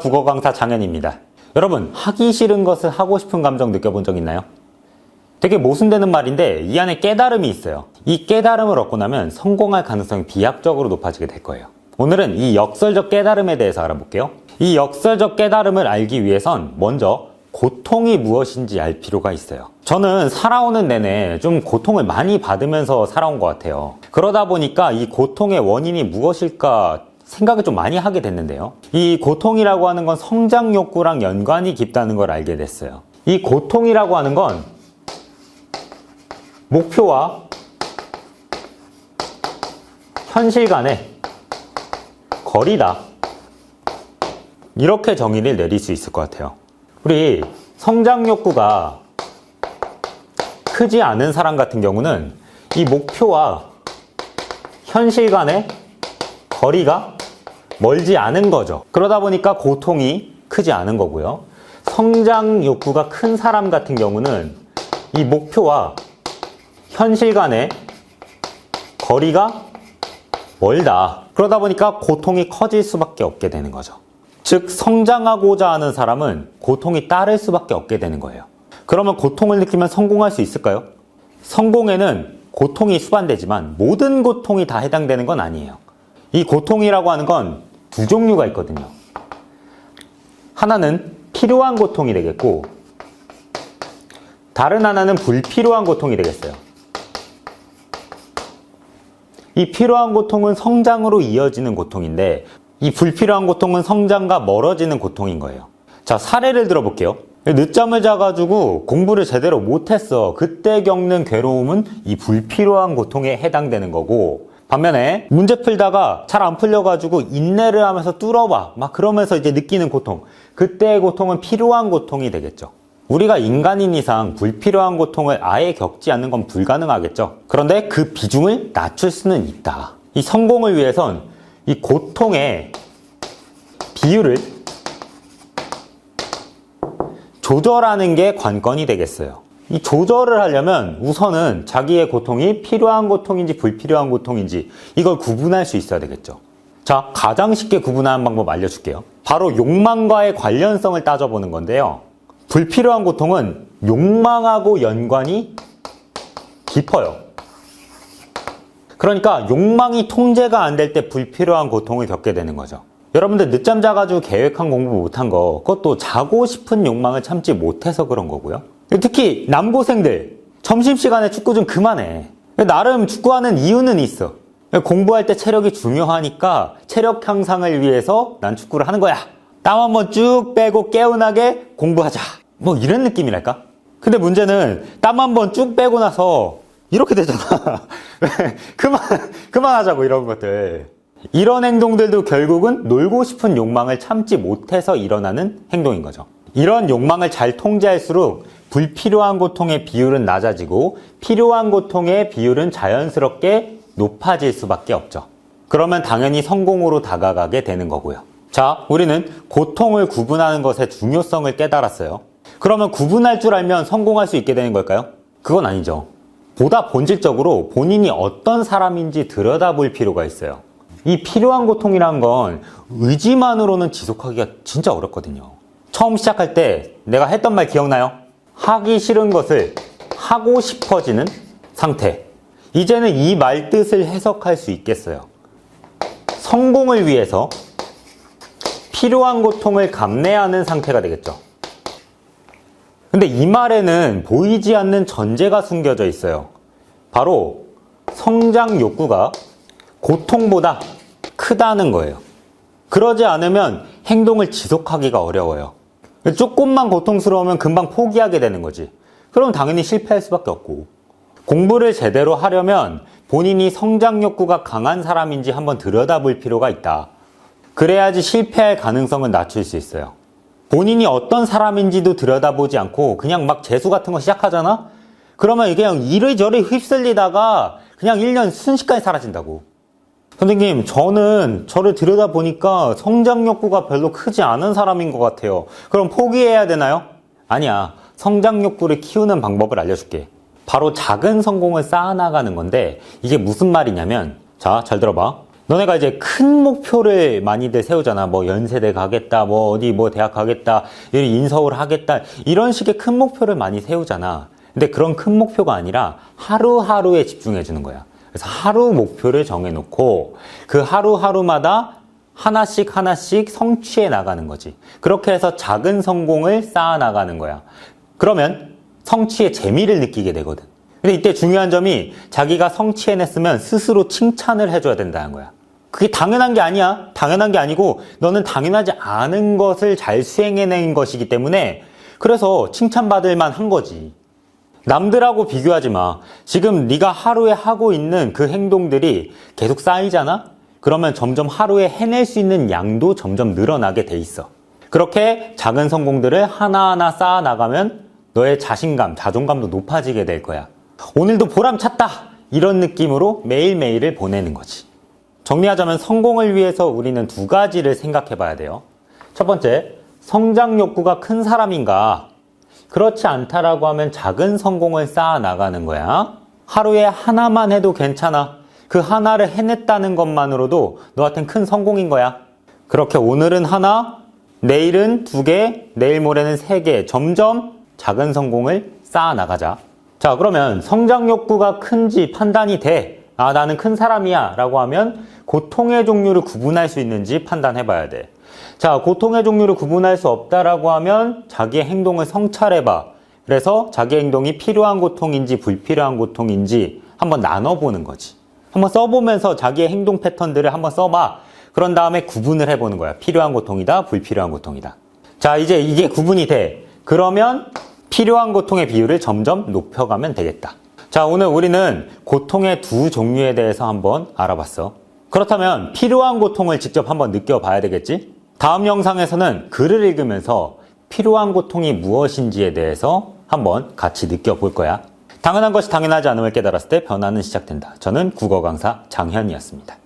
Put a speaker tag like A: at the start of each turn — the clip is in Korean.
A: 국어 강사 장현입니다. 여러분, 하기 싫은 것을 하고 싶은 감정 느껴본 적 있나요? 되게 모순되는 말인데 이 안에 깨달음이 있어요. 이 깨달음을 얻고 나면 성공할 가능성이 비약적으로 높아지게 될 거예요. 오늘은 이 역설적 깨달음에 대해서 알아볼게요. 이 역설적 깨달음을 알기 위해선 먼저 고통이 무엇인지 알 필요가 있어요. 저는 살아오는 내내 좀 고통을 많이 받으면서 살아온 것 같아요. 그러다 보니까 이 고통의 원인이 무엇일까 생각을 좀 많이 하게 됐는데요. 이 고통이라고 하는 건 성장 욕구랑 연관이 깊다는 걸 알게 됐어요. 이 고통이라고 하는 건 목표와 현실 간의 거리다. 이렇게 정의를 내릴 수 있을 것 같아요. 우리 성장 욕구가 크지 않은 사람 같은 경우는 이 목표와 현실 간의 거리가 멀지 않은 거죠. 그러다 보니까 고통이 크지 않은 거고요. 성장 욕구가 큰 사람 같은 경우는 이 목표와 현실 간의 거리가 멀다. 그러다 보니까 고통이 커질 수밖에 없게 되는 거죠. 즉, 성장하고자 하는 사람은 고통이 따를 수밖에 없게 되는 거예요. 그러면 고통을 느끼면 성공할 수 있을까요? 성공에는 고통이 수반되지만 모든 고통이 다 해당되는 건 아니에요. 이 고통이라고 하는 건 두 종류가 있거든요. 하나는 필요한 고통이 되겠고 다른 하나는 불필요한 고통이 되겠어요. 이 필요한 고통은 성장으로 이어지는 고통인데 이 불필요한 고통은 성장과 멀어지는 고통인 거예요. 자, 사례를 들어볼게요. 늦잠을 자가지고 공부를 제대로 못했어. 그때 겪는 괴로움은 이 불필요한 고통에 해당되는 거고, 반면에 문제 풀다가 잘 안 풀려가지고 인내를 하면서 뚫어봐. 막 그러면서 이제 느끼는 고통. 그때의 고통은 필요한 고통이 되겠죠. 우리가 인간인 이상 불필요한 고통을 아예 겪지 않는 건 불가능하겠죠. 그런데 그 비중을 낮출 수는 있다. 이 성공을 위해선 이 고통의 비율을 조절하는 게 관건이 되겠어요. 이 조절을 하려면 우선은 자기의 고통이 필요한 고통인지 불필요한 고통인지 이걸 구분할 수 있어야 되겠죠. 자, 가장 쉽게 구분하는 방법 알려줄게요. 바로 욕망과의 관련성을 따져보는 건데요. 불필요한 고통은 욕망하고 연관이 깊어요. 그러니까 욕망이 통제가 안 될 때 불필요한 고통을 겪게 되는 거죠. 여러분들 늦잠 자가지고 계획한 공부 못한 거, 그것도 자고 싶은 욕망을 참지 못해서 그런 거고요. 특히 남고생들, 점심시간에 축구 좀 그만해. 나름 축구하는 이유는 있어. 공부할 때 체력이 중요하니까 체력 향상을 위해서 난 축구를 하는 거야. 땀 한번 쭉 빼고 개운하게 공부하자. 뭐 이런 느낌이랄까? 근데 문제는 땀 한번 쭉 빼고 나서 이렇게 되잖아. 그만하자고 이런 것들. 이런 행동들도 결국은 놀고 싶은 욕망을 참지 못해서 일어나는 행동인 거죠. 이런 욕망을 잘 통제할수록 불필요한 고통의 비율은 낮아지고 필요한 고통의 비율은 자연스럽게 높아질 수밖에 없죠. 그러면 당연히 성공으로 다가가게 되는 거고요. 자, 우리는 고통을 구분하는 것의 중요성을 깨달았어요. 그러면 구분할 줄 알면 성공할 수 있게 되는 걸까요? 그건 아니죠. 보다 본질적으로 본인이 어떤 사람인지 들여다볼 필요가 있어요. 이 필요한 고통이란 건 의지만으로는 지속하기가 진짜 어렵거든요. 처음 시작할 때 내가 했던 말 기억나요? 하기 싫은 것을 하고 싶어지는 상태. 이제는 이 말 뜻을 해석할 수 있겠어요. 성공을 위해서 필요한 고통을 감내하는 상태가 되겠죠. 근데 이 말에는 보이지 않는 전제가 숨겨져 있어요. 바로 성장 욕구가 고통보다 크다는 거예요. 그러지 않으면 행동을 지속하기가 어려워요. 조금만 고통스러우면 금방 포기하게 되는 거지. 그럼 당연히 실패할 수밖에 없고. 공부를 제대로 하려면 본인이 성장 욕구가 강한 사람인지 한번 들여다볼 필요가 있다. 그래야지 실패할 가능성은 낮출 수 있어요. 본인이 어떤 사람인지도 들여다보지 않고 그냥 막 재수 같은 거 시작하잖아? 그러면 그냥 이리저리 휩쓸리다가 그냥 1년 순식간에 사라진다고. 선생님, 저는 저를 들여다보니까 성장 욕구가 별로 크지 않은 사람인 것 같아요. 그럼 포기해야 되나요? 아니야. 성장 욕구를 키우는 방법을 알려줄게. 바로 작은 성공을 쌓아나가는 건데 이게 무슨 말이냐면, 자, 잘 들어봐. 너네가 이제 큰 목표를 많이들 세우잖아. 뭐 연세대 가겠다, 뭐 어디 뭐 대학 가겠다, 인서울 하겠다, 이런 식의 큰 목표를 많이 세우잖아. 근데 그런 큰 목표가 아니라 하루하루에 집중해 주는 거야. 그래서 하루 목표를 정해놓고 그 하루하루마다 하나씩 하나씩 성취해 나가는 거지. 그렇게 해서 작은 성공을 쌓아 나가는 거야. 그러면 성취의 재미를 느끼게 되거든. 근데 이때 중요한 점이 자기가 성취해냈으면 스스로 칭찬을 해줘야 된다는 거야. 그게 당연한 게 아니야. 당연한 게 아니고 너는 당연하지 않은 것을 잘 수행해낸 것이기 때문에 그래서 칭찬받을 만한 거지. 남들하고 비교하지 마. 지금 네가 하루에 하고 있는 그 행동들이 계속 쌓이잖아? 그러면 점점 하루에 해낼 수 있는 양도 점점 늘어나게 돼 있어. 그렇게 작은 성공들을 하나하나 쌓아 나가면 너의 자신감, 자존감도 높아지게 될 거야. 오늘도 보람찼다! 이런 느낌으로 매일매일을 보내는 거지. 정리하자면 성공을 위해서 우리는 두 가지를 생각해 봐야 돼요. 첫 번째, 성장 욕구가 큰 사람인가? 그렇지 않다라고 하면 작은 성공을 쌓아 나가는 거야. 하루에 하나만 해도 괜찮아. 그 하나를 해냈다는 것만으로도 너한테는 큰 성공인 거야. 그렇게 오늘은 하나, 내일은 2개, 내일 모레는 3개, 점점 작은 성공을 쌓아 나가자. 자, 그러면 성장 욕구가 큰지 판단이 돼. 아, 나는 큰 사람이야 라고 하면 고통의 종류를 구분할 수 있는지 판단해 봐야 돼. 자, 고통의 종류를 구분할 수 없다라고 하면 자기의 행동을 성찰해 봐. 그래서 자기 행동이 필요한 고통인지 불필요한 고통인지 한번 나눠보는 거지. 한번 써보면서 자기의 행동 패턴들을 한번 써봐. 그런 다음에 구분을 해보는 거야. 필요한 고통이다, 불필요한 고통이다. 자, 이제 이게 구분이 돼. 그러면 필요한 고통의 비율을 점점 높여가면 되겠다. 자, 오늘 우리는 고통의 두 종류에 대해서 한번 알아봤어. 그렇다면 필요한 고통을 직접 한번 느껴봐야 되겠지? 다음 영상에서는 글을 읽으면서 필요한 고통이 무엇인지에 대해서 한번 같이 느껴볼 거야. 당연한 것이 당연하지 않음을 깨달았을 때 변화는 시작된다. 저는 국어 강사 장현이었습니다.